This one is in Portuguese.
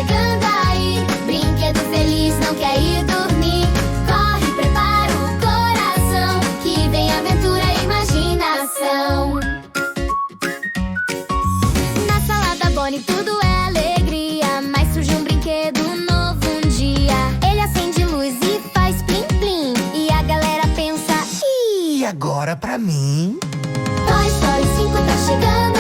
chegando aí. Brinquedo feliz não quer ir dormir. Corre, prepara o coração, que vem aventura e imaginação. Na sala da Bonnie tudo é alegria, mas surge um brinquedo novo um dia. Ele acende luz e faz plim plim, e a galera pensa: E agora pra mim? Toy Story 5 tá chegando